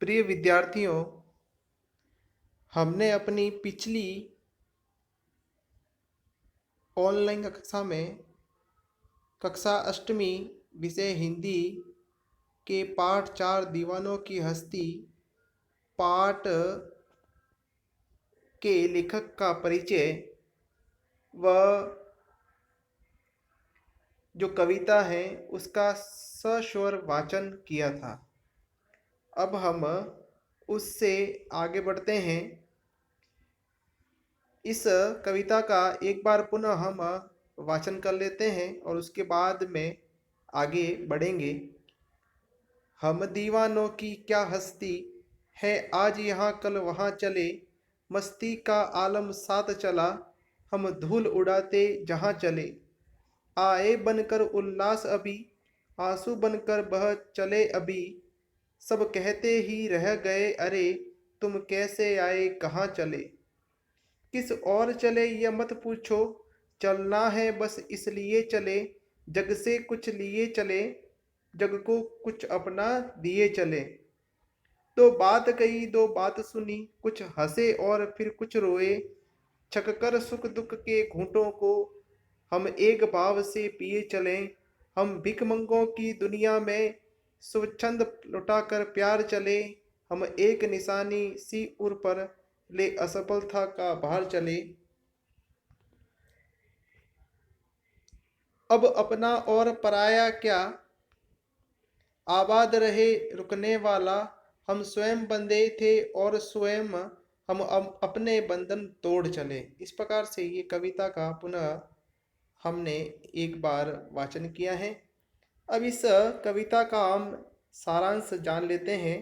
प्रिय विद्यार्थियों, हमने अपनी पिछली ऑनलाइन कक्षा में कक्षा अष्टमी विषय हिंदी के पाठ 4 दीवानों की हस्ती पाठ के लेखक का परिचय व जो कविता है उसका सस्वर वाचन किया था। अब हम उससे आगे बढ़ते हैं। इस कविता का एक बार पुनः हम वाचन कर लेते हैं और उसके बाद में आगे बढ़ेंगे। हम दीवानों की क्या हस्ती है, आज यहाँ कल वहाँ चले, मस्ती का आलम साथ चला, हम धूल उड़ाते जहाँ चले। आए बनकर उल्लास अभी, आंसू बनकर बह चले अभी, सब कहते ही रह गए अरे, तुम कैसे आए कहाँ चले। किस और चले यह मत पूछो, चलना है बस इसलिए चले, जग से कुछ लिए चले, जग को कुछ अपना दिए चले। दो बात कही दो बात सुनी, कुछ हंसे और फिर कुछ रोए, छककर सुख दुख के घूंटों को हम एक भाव से पिए चले। हम भिखमंगों की दुनिया में स्वच्छंद लुटाकर प्यार चले, हम एक निशानी सी उर पर ले असफलता का भार चले। अब अपना और पराया क्या, आबाद रहे रुकने वाला, हम स्वयं बंधे थे और स्वयं हम अपने बंधन तोड़ चले। इस प्रकार से ये कविता का पुनः हमने एक बार वाचन किया है। अब इस कविता का हम सारांश जान लेते हैं।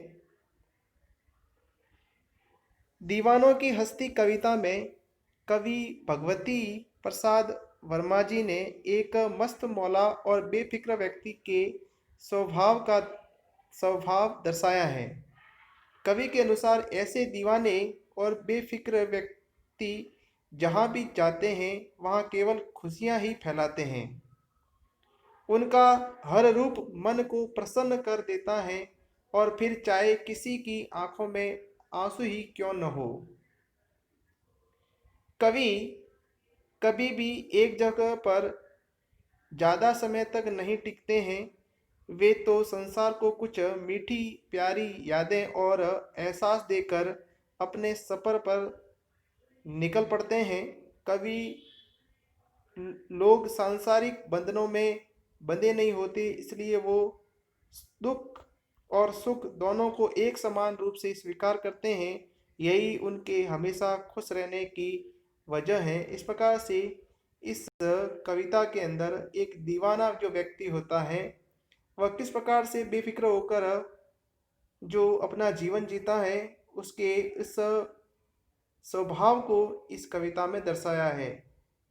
दीवानों की हस्ती कविता में कवि भगवती प्रसाद वर्मा जी ने एक मस्त मौला और बेफिक्र व्यक्ति के स्वभाव दर्शाया है। कवि के अनुसार ऐसे दीवाने और बेफिक्र व्यक्ति जहाँ भी जाते हैं वहाँ केवल खुशियाँ ही फैलाते हैं। उनका हर रूप मन को प्रसन्न कर देता है और फिर चाहे किसी की आंखों में आंसू ही क्यों न हो। कवि कभी भी एक जगह पर ज़्यादा समय तक नहीं टिकते हैं। वे तो संसार को कुछ मीठी प्यारी यादें और एहसास देकर अपने सफ़र पर निकल पड़ते हैं। कवि लोग सांसारिक बंधनों में बंधे नहीं होते, इसलिए वो दुख और सुख दोनों को एक समान रूप से स्वीकार करते हैं। यही उनके हमेशा खुश रहने की वजह है। इस प्रकार से इस कविता के अंदर एक दीवाना जो व्यक्ति होता है वह किस प्रकार से बेफिक्र होकर जो अपना जीवन जीता है, उसके इस स्वभाव को इस कविता में दर्शाया है।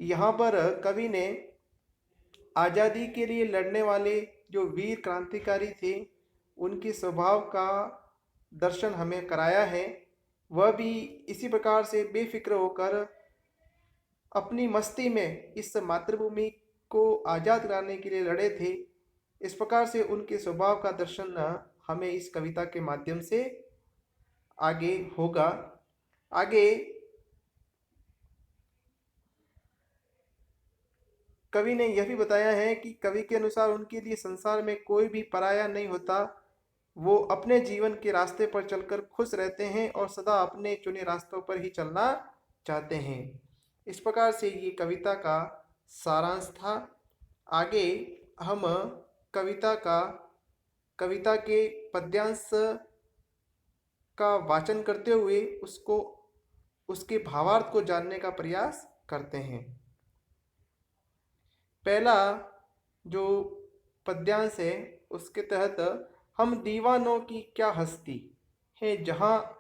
यहाँ पर कवि ने आज़ादी के लिए लड़ने वाले जो वीर क्रांतिकारी थे उनके स्वभाव का दर्शन हमें कराया है। वह भी इसी प्रकार से बेफिक्र होकर अपनी मस्ती में इस मातृभूमि को आज़ाद कराने के लिए लड़े थे। इस प्रकार से उनके स्वभाव का दर्शन हमें इस कविता के माध्यम से आगे होगा। आगे कवि ने यह भी बताया है कि कवि के अनुसार उनके लिए संसार में कोई भी पराया नहीं होता। वो अपने जीवन के रास्ते पर चलकर खुश रहते हैं और सदा अपने चुने रास्तों पर ही चलना चाहते हैं। इस प्रकार से ये कविता का सारांश था। आगे हम कविता का कविता के पद्यांश का वाचन करते हुए उसको उसके भावार्थ को जानने का प्रयास करते हैं। पहला जो पद्यांश है उसके तहत, हम दीवानों की क्या हस्ती है, जहाँ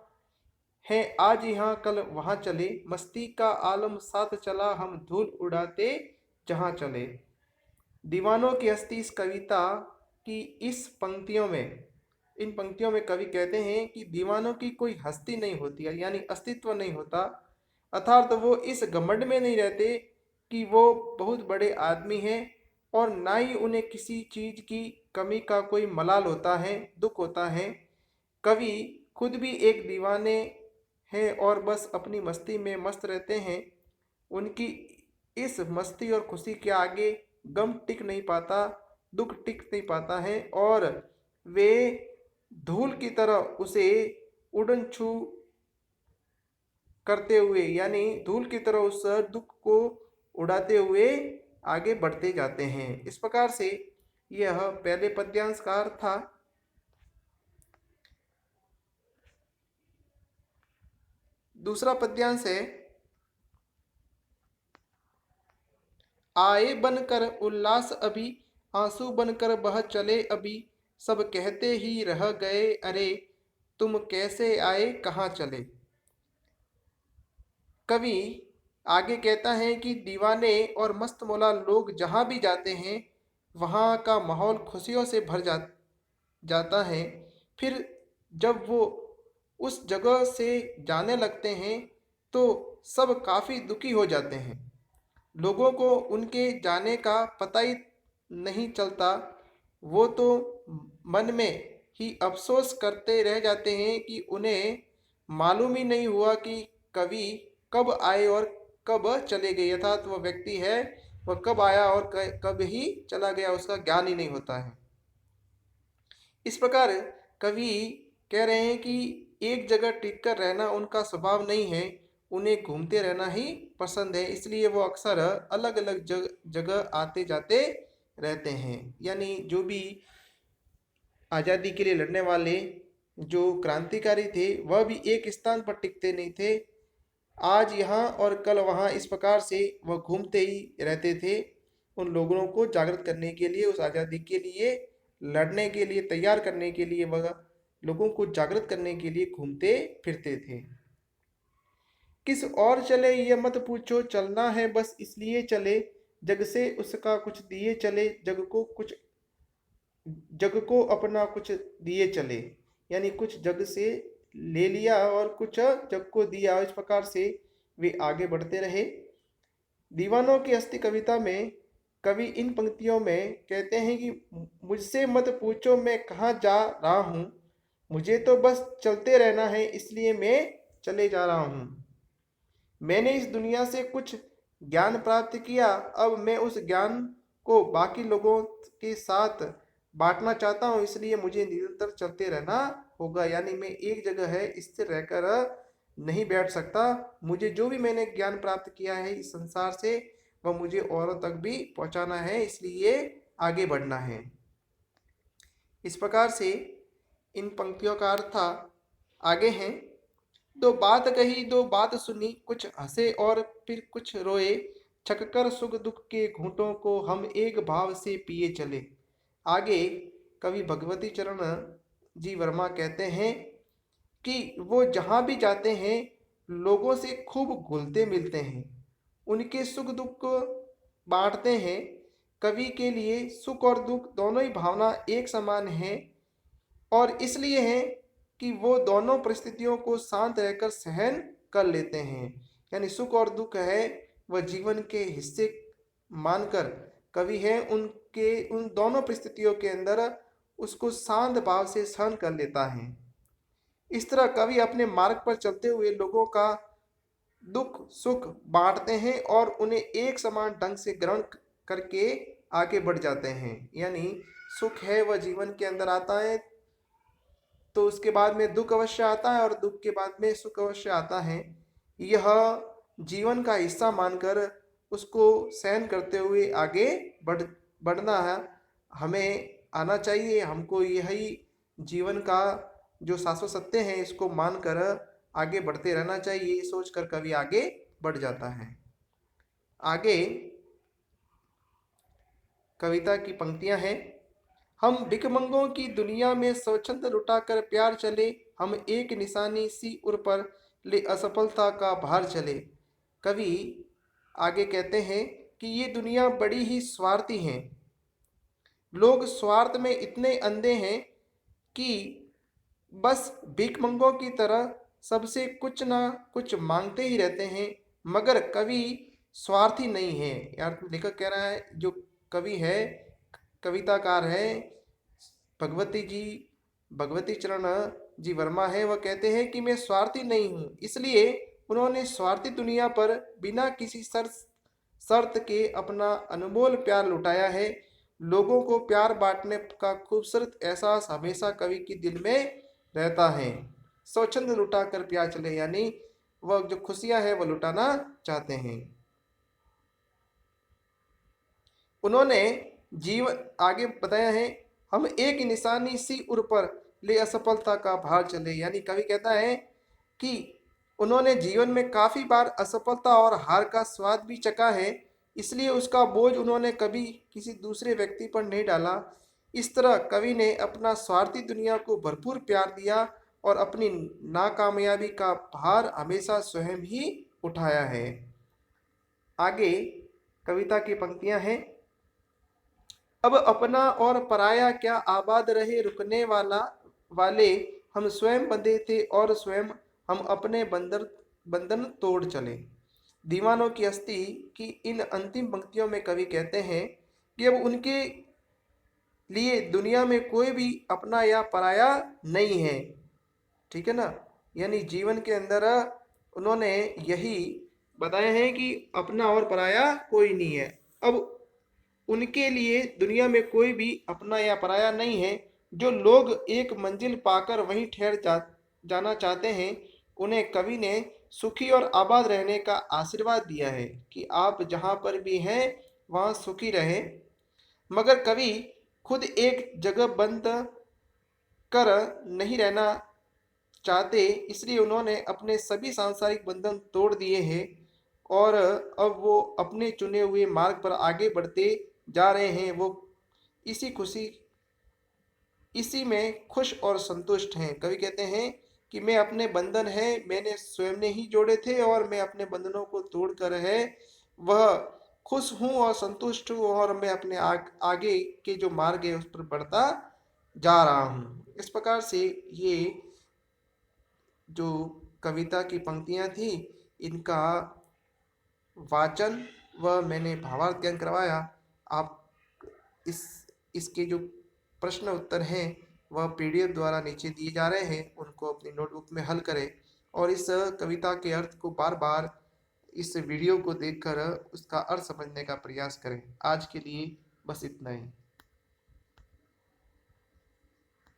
है आज यहाँ कल वहाँ चले, मस्ती का आलम साथ चला, हम धूल उड़ाते जहाँ चले। दीवानों की हस्ती इस कविता की इस पंक्तियों में इन पंक्तियों में कवि कहते हैं कि दीवानों की कोई हस्ती नहीं होती है, यानी अस्तित्व नहीं होता। अर्थात तो वो इस घमंड में नहीं रहते कि वो बहुत बड़े आदमी हैं और ना ही उन्हें किसी चीज़ की कमी का कोई मलाल होता है, दुख होता है। कवि खुद भी एक दीवाने हैं और बस अपनी मस्ती में मस्त रहते हैं। उनकी इस मस्ती और खुशी के आगे गम टिक नहीं पाता, दुख टिक नहीं पाता है, और वे धूल की तरह उसे उड़न छू करते हुए, यानी धूल की तरह उस दुख को उड़ाते हुए आगे बढ़ते जाते हैं। इस प्रकार से यह पहले पद्यांश का अर्थ था। दूसरा पद्यांश है, आए बनकर उल्लास अभी, आंसू बनकर बह चले अभी, सब कहते ही रह गए अरे, तुम कैसे आए कहाँ चले। कवि आगे कहता है कि दीवाने और मस्त मौला लोग जहाँ भी जाते हैं वहाँ का माहौल खुशियों से भर जाता है। फिर जब वो उस जगह से जाने लगते हैं तो सब काफ़ी दुखी हो जाते हैं। लोगों को उनके जाने का पता ही नहीं चलता। वो तो मन में ही अफसोस करते रह जाते हैं कि उन्हें मालूम ही नहीं हुआ कि कवि कब आए और कब चले गए, अर्थात वह व्यक्ति है वह कब आया और कब ही चला गया, उसका ज्ञान ही नहीं होता है। इस प्रकार कवि कह रहे हैं कि एक जगह टिक कर रहना उनका स्वभाव नहीं है, उन्हें घूमते रहना ही पसंद है, इसलिए वो अक्सर अलग अलग जगह आते जाते रहते हैं। यानी जो भी आज़ादी के लिए लड़ने वाले जो क्रांतिकारी थे वह भी एक स्थान पर टिकते नहीं थे, आज यहाँ और कल वहाँ, इस प्रकार से वह घूमते ही रहते थे। उन लोगों को जागृत करने के लिए, उस आज़ादी के लिए लड़ने के लिए तैयार करने के लिए, वह लोगों को जागृत करने के लिए घूमते फिरते थे। किस और चले ये मत पूछो, चलना है बस इसलिए चले, जग से उसका कुछ दिए चले, जग को अपना कुछ दिए चले। यानी कुछ जग से ले लिया और कुछ जग को दिया, इस प्रकार से वे आगे बढ़ते रहे। दीवानों की हस्ती कविता में कवि इन पंक्तियों में कहते हैं कि मुझसे मत पूछो मैं कहाँ जा रहा हूँ, मुझे तो बस चलते रहना है इसलिए मैं चले जा रहा हूँ। मैंने इस दुनिया से कुछ ज्ञान प्राप्त किया, अब मैं उस ज्ञान को बाकी लोगों के साथ बांटना चाहता हूँ, इसलिए मुझे निरंतर चलते रहना होगा। यानी मैं एक जगह है स्थिर रहकर नहीं बैठ सकता, मुझे जो भी मैंने ज्ञान प्राप्त किया है इस संसार से वह मुझे औरों तक भी पहुँचाना है, इसलिए आगे बढ़ना है। इस प्रकार से इन पंक्तियों का अर्थ था। आगे हैं, दो बात कही दो बात सुनी, कुछ हंसे और फिर कुछ रोए, छककर सुख दुख के घूंटों को हम एक भाव से पिए चले। आगे कवि भगवती चरण जी वर्मा कहते हैं कि वो जहाँ भी जाते हैं लोगों से खूब घुलते मिलते हैं, उनके सुख दुख को बांटते हैं। कवि के लिए सुख और दुख दोनों ही भावना एक समान है और इसलिए है कि वो दोनों परिस्थितियों को शांत रहकर सहन कर लेते हैं। यानी सुख और दुख है वह जीवन के हिस्से मानकर कवि है उनके उन दोनों परिस्थितियों के अंदर उसको शांत भाव से सहन कर लेता है। इस तरह कवि अपने मार्ग पर चलते हुए लोगों का दुख सुख बांटते हैं और उन्हें एक समान ढंग से ग्रहण करके आगे बढ़ जाते हैं। यानी सुख है वह जीवन के अंदर आता है तो उसके बाद में दुख अवश्य आता है और दुख के बाद में सुख अवश्य आता है। यह जीवन का हिस्सा मानकर उसको सहन करते हुए आगे बढ़ना है हमें आना चाहिए। हमको यही जीवन का जो शाश्वत सत्य है इसको मानकर आगे बढ़ते रहना चाहिए, सोचकर कवि आगे बढ़ जाता है। आगे कविता की पंक्तियां हैं, हम भिखमंगों की दुनिया में स्वच्छंद लुटाकर प्यार चले, हम एक निशानी सी उर पर ले असफलता का भार चले। कवि आगे कहते हैं कि ये दुनिया बड़ी ही स्वार्थी है, लोग स्वार्थ में इतने अंधे हैं कि बस भिखमंगों की तरह सबसे कुछ ना कुछ मांगते ही रहते हैं। मगर कवि स्वार्थी नहीं है। यार लेखक कह रहा है, जो कवि है कविताकार है भगवती जी भगवती चरण जी वर्मा है, वह कहते हैं कि मैं स्वार्थी नहीं हूँ, इसलिए उन्होंने स्वार्थी दुनिया पर बिना किसी शर्त के अपना अनमोल प्यार लुटाया है। लोगों को प्यार बांटने का खूबसूरत एहसास हमेशा कवि के दिल में रहता है। स्वच्छंद लुटा कर प्यार चले, यानी वह जो खुशियां है वह लुटाना चाहते हैं। उन्होंने जीवन आगे बताया है, हम एक निशानी सी उर पर ले असफलता का भार चले, यानी कवि कहता है कि उन्होंने जीवन में काफी बार असफलता और हार का स्वाद भी चखा है, इसलिए उसका बोझ उन्होंने कभी किसी दूसरे व्यक्ति पर नहीं डाला। इस तरह कवि ने अपना स्वार्थी दुनिया को भरपूर प्यार दिया और अपनी नाकामयाबी का भार हमेशा स्वयं ही उठाया है। आगे कविता की पंक्तियां हैं। अब अपना और पराया क्या आबाद रहे रुकने वाले, हम स्वयं बंधे थे और स्वयं हम अपने बंधन तोड़ चले। दीवानों की हस्ती की इन अंतिम पंक्तियों में कवि कहते हैं कि अब उनके लिए दुनिया में कोई भी अपना या पराया नहीं है। ठीक है ना, यानी जीवन के अंदर उन्होंने यही बताया है कि अपना और पराया कोई नहीं है। अब उनके लिए दुनिया में कोई भी अपना या पराया नहीं है। जो लोग एक मंजिल पाकर वहीं जाना चाहते हैं, उन्हें कवि ने सुखी और आबाद रहने का आशीर्वाद दिया है कि आप जहां पर भी हैं वहां सुखी रहें। मगर कवि खुद एक जगह बंद कर नहीं रहना चाहते, इसलिए उन्होंने अपने सभी सांसारिक बंधन तोड़ दिए हैं और अब वो अपने चुने हुए मार्ग पर आगे बढ़ते जा रहे हैं। वो इसी इसी में खुश और संतुष्ट हैं। कवि कहते हैं कि मैं अपने बंधन है मैंने स्वयं ने ही जोड़े थे और मैं अपने बंधनों को तोड़कर है वह खुश हूँ और संतुष्ट हूँ और मैं अपने आगे के जो मार्ग है उस पर बढ़ता जा रहा हूँ। इस प्रकार से ये जो कविता की पंक्तियां थी, इनका वाचन व मैंने भावार्थ ज्ञान करवाया। आप इस इसके जो प्रश्न उत्तर हैं वह पीडीएफ द्वारा नीचे दिए जा रहे हैं, उनको अपनी नोटबुक में हल करें और इस कविता के अर्थ को बार बार इस वीडियो को देखकर उसका अर्थ समझने का प्रयास करें। आज के लिए बस इतना ही।